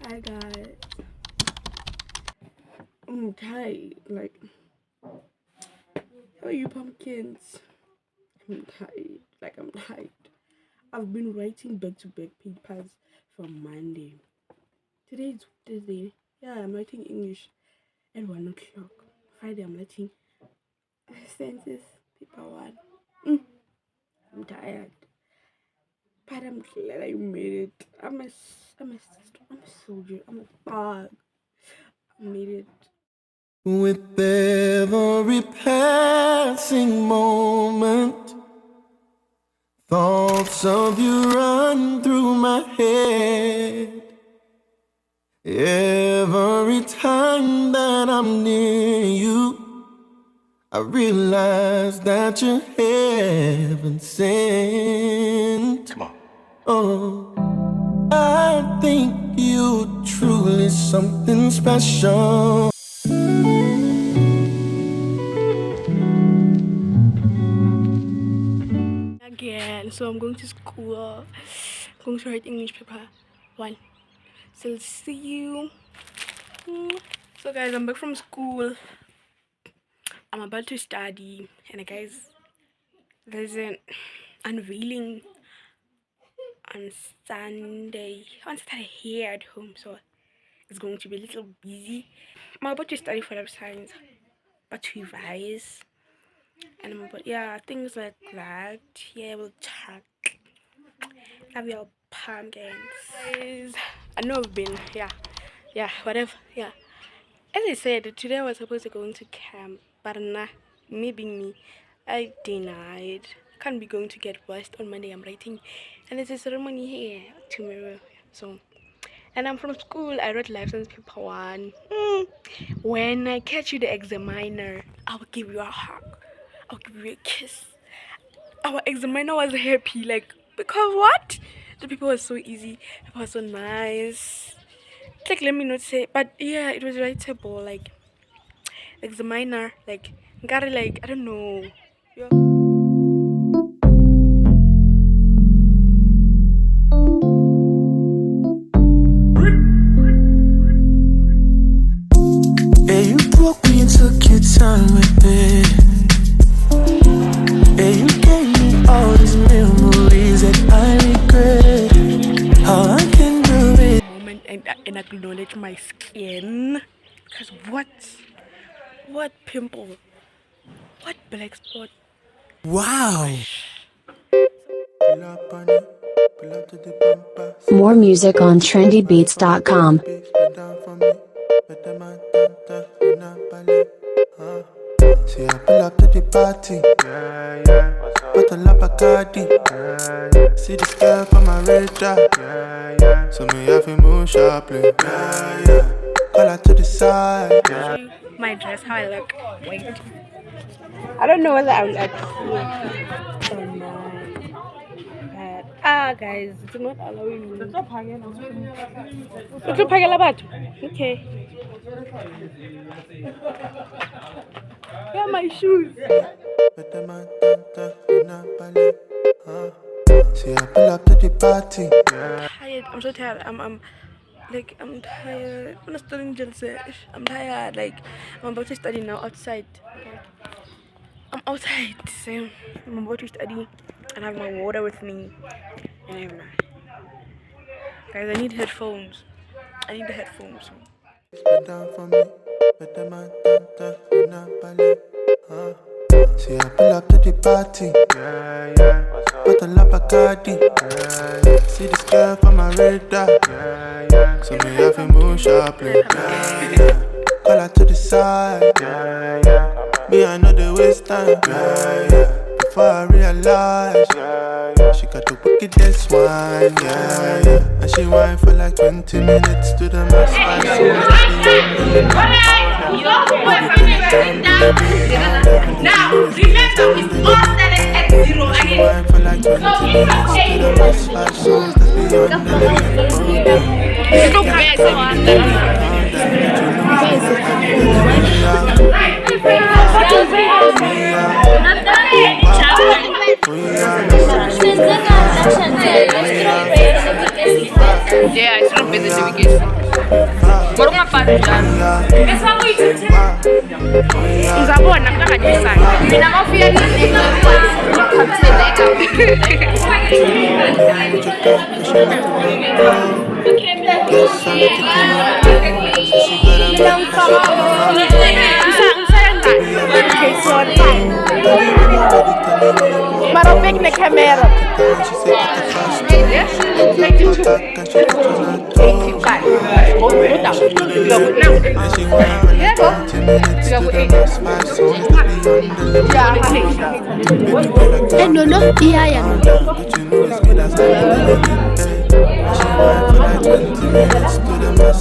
Hi guys. I'm tired. Like, how are you pumpkins? I'm tired. Like, I'm tired. I've been writing back-to-back papers from Monday. Today is Thursday. Yeah, I'm writing English at 1 o'clock. Friday, I'm writing census paper 1. I'm tired. But I'm glad I made it. I'm a soldier. I'm a dog. I made it. With every passing moment, thoughts of you run through my head. Every time that I'm near you, I realize that you're heaven sent. Come on. Oh, I think you truly something special. Again, so I'm going to school. I'm going to write English paper 1. So see you. So guys, I'm back from school. I'm about to study, and guys, there's an unveiling on Sunday. I want to start here at home, so it's going to be a little busy. I'm about to study for life science, but to revise, and I'm about, yeah, things like that. Yeah, we'll talk. Love your pumpkins. Guys, I know I've been, yeah, whatever, yeah. As I said, today I was supposed to go into camp, but nah, me being me, I denied. Can't be going to get washed on Monday. I'm writing, and there's a ceremony here tomorrow. So, and I'm from school. I wrote license paper 1. When I catch you the examiner, I will give you a hug. I'll give you a kiss. Our examiner was happy, like, because what? The people were so easy. People were so nice. It's like, let me not say, but yeah, it was writable. Like, examiner, like, gotta, like, I don't know. Yeah. Hey, you broke me and took your time with it. Hey, you gave me all these memories that I regret. How I can do it. Moment and acknowledge my skin. Because what pimple? What black spot? Wow. More music on trendybeats.com. See, I pull up to the party. But I love Bacardi. See this girl from my radar. So me have to move sharply. Call her to the side. My dress, how I look. Wait. I don't know whether I will look cool or not. But, guys, it's not allowing me. Okay. Yeah, my shoes. See, I pull up to the party. Tired. I'm so tired. I'm tired. I'm not studying Jalsa. I'm tired. Like, I'm about to study now outside. I'm outside, so I'm about to study and have my water with me. And guys, I need headphones. I need the headphones. See, I pull up to the party. But I love Bacardi. See this girl from my radar. So me have to move sharply. Call her to the side. Me, I know the waste time. Before I realize, she got the wickedest wine. And she wine for like 20 minutes to the max. Now, remember with all select at 0 again. For like 20 minutes to the max. 5 songs that's beyond the Yeah, I should have been the Moruma parujana. Ngizabona mntakanyisana. Mina mafia ni Maro big na camera.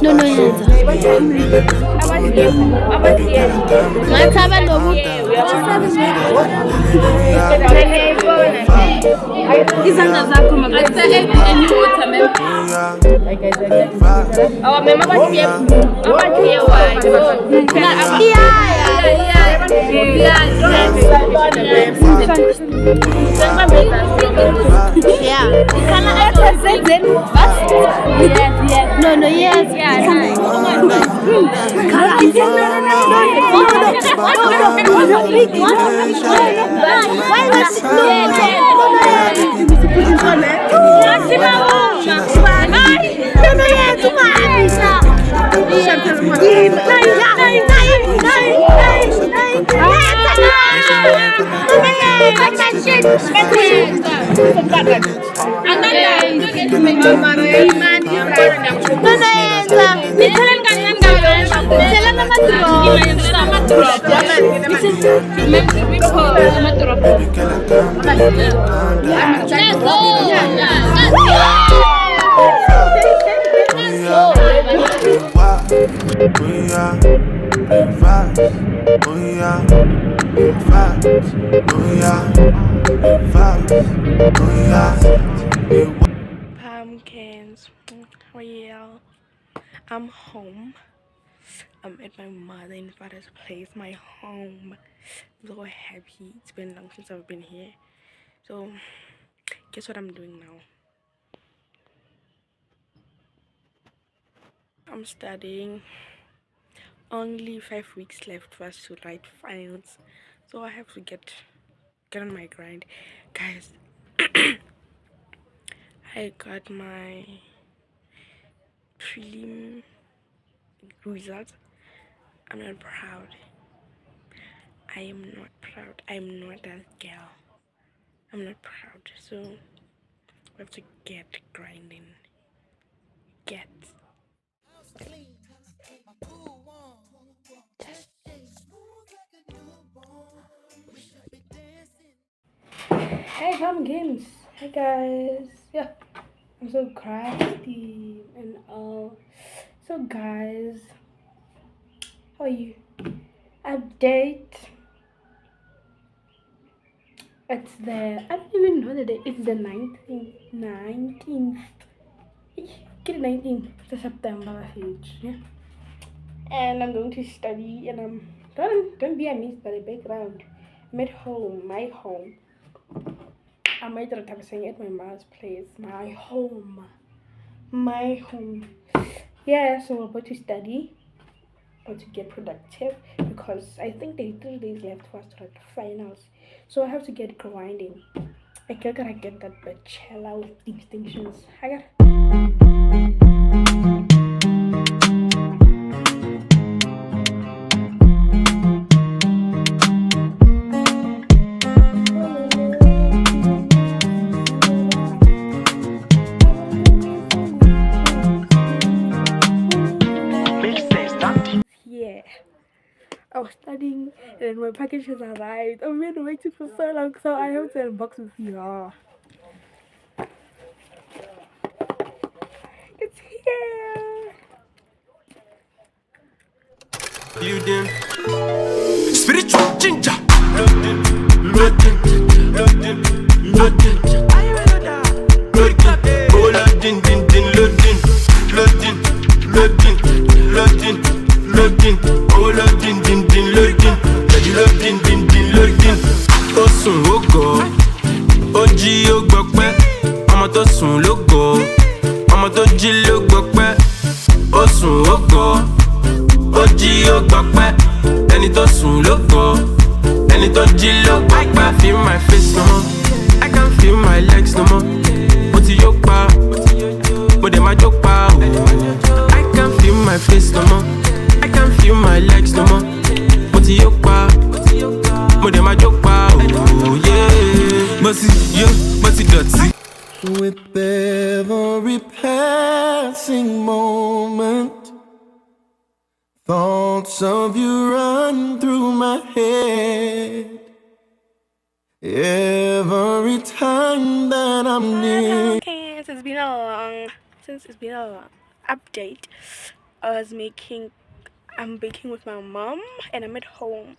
No, yeah. No, izandla zakho mabasa any watermelon. Awa mema bathiye wine. No, yes. Pumpkins. How are you? I'm home. I'm at my mother and father's place, my home. I'm so happy. It's been long since I've been here. So, guess what I'm doing now? I'm studying. Only 5 weeks left for us to write finals. So I have to get on my grind. Guys, I got my prelim results. I'm not proud. I am not proud. I'm not a girl. I'm not proud. So we have to get grinding. Get. Hey pumpkins. Hey guys. Yeah. I'm so crafty and all. So guys, how are you? Update. It's the, I don't even know the day. It's the 19th. Get 19th of September. Yeah. And I'm going to study, and don't be amazed by the background. I'm at home, my home. I might not have saying at my mom's place. My home. Yeah, so we're about to study, about to get productive, because I think there are 3 days left for us to write finals. So I have to get grinding. I gotta get that bachelor with distinctions. I gotta. I was studying and my package has arrived. I've been waiting for so long, so I have to unbox with you. It's here. You them spiritual ginger. Loading. Oh loading, loading. Tó sùn ó gọ̀, ó jí ó gbọpẹ́. Ọmọ tó sùn ló gọ̀, ọmọ tó jí ló gbọpẹ́. Ó sùn ó gọ̀, ó jí ó gbọpẹ́. Ẹni tó sùn ló gọ̀, ẹni tó jí ló gbọpẹ́. I can feel my face no more, I can feel my legs no more. Mo ti yó pa, mo dẹ̀ máa jó pa o. I can feel my face no more, I can feel my legs no more. Mo ti yó pa, mo dẹ̀ máa jó pa o. Yeah. Mo ti yó, mo ti dọ̀tí. With every passing moment, thoughts of you run through my head. Every time that I'm near. Okay, since it's been a long update. I'm baking with my mom, and I'm at home,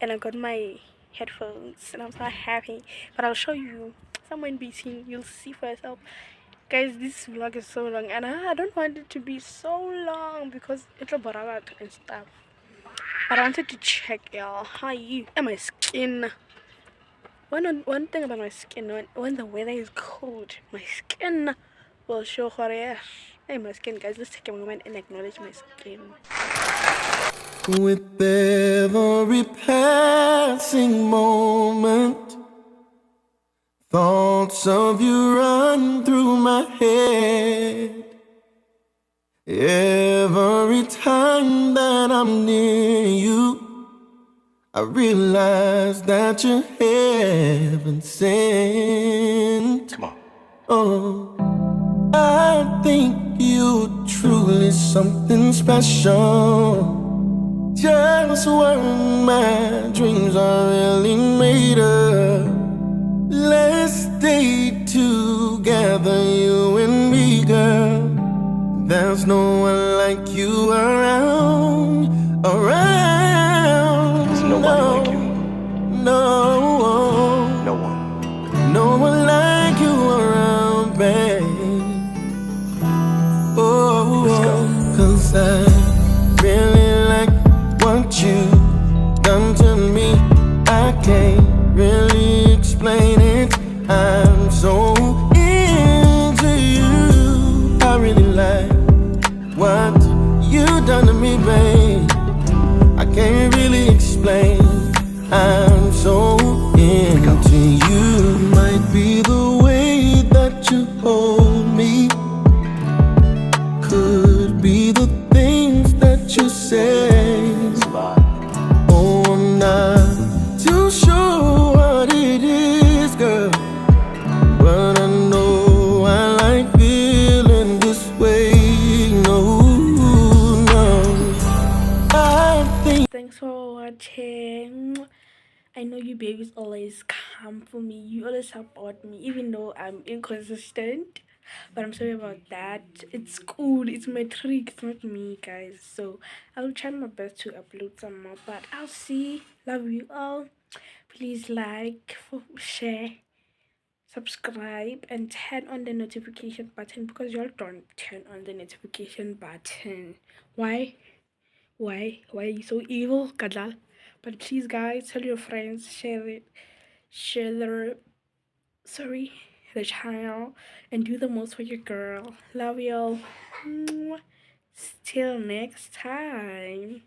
and I got my headphones, and I'm so happy. But I'll show you somewhere in between. You'll see for yourself, guys. This vlog is so long, and I don't want it to be so long because it's a barabat and stuff. But I wanted to check, y'all, how you and my skin. One thing about my skin, when the weather is cold, my skin will show her. Hey, my skin, guys. Let's take a moment and acknowledge my skin. With every passing moment, thoughts of you run through my head. Every time that I'm near you, I realize that you're heaven sent. Come on. Oh, I think you're truly something special. Just what my dreams are really made of. Let's stay together, you and me, girl. There's no one like you around. There's nobody like you. No one. No one like you around, babe. Let's go. 'Cause I really like what you done to me. I can't really explain it. I'm so into you. I really like what you done to me, babe. I can't really explain. I'm so into you. Might be the way that you hold me. Could be the things that you say. Oh, I'm not too sure what it is, girl, but I know I like feeling this way. No, I think. Thanks for watching. I know you babies always come for me. You always support me, even though I'm inconsistent. But I'm sorry about that. It's cool. It's my trick. It's not me, guys. So I'll try my best to upload some more. But I'll see. Love you all. Please like, share, subscribe, and turn on the notification button, because y'all don't turn on the notification button. Why? Why are you so evil, kadlala? But please, guys, tell your friends, share it, share the channel, and do the most for your girl. Love y'all. Till next time.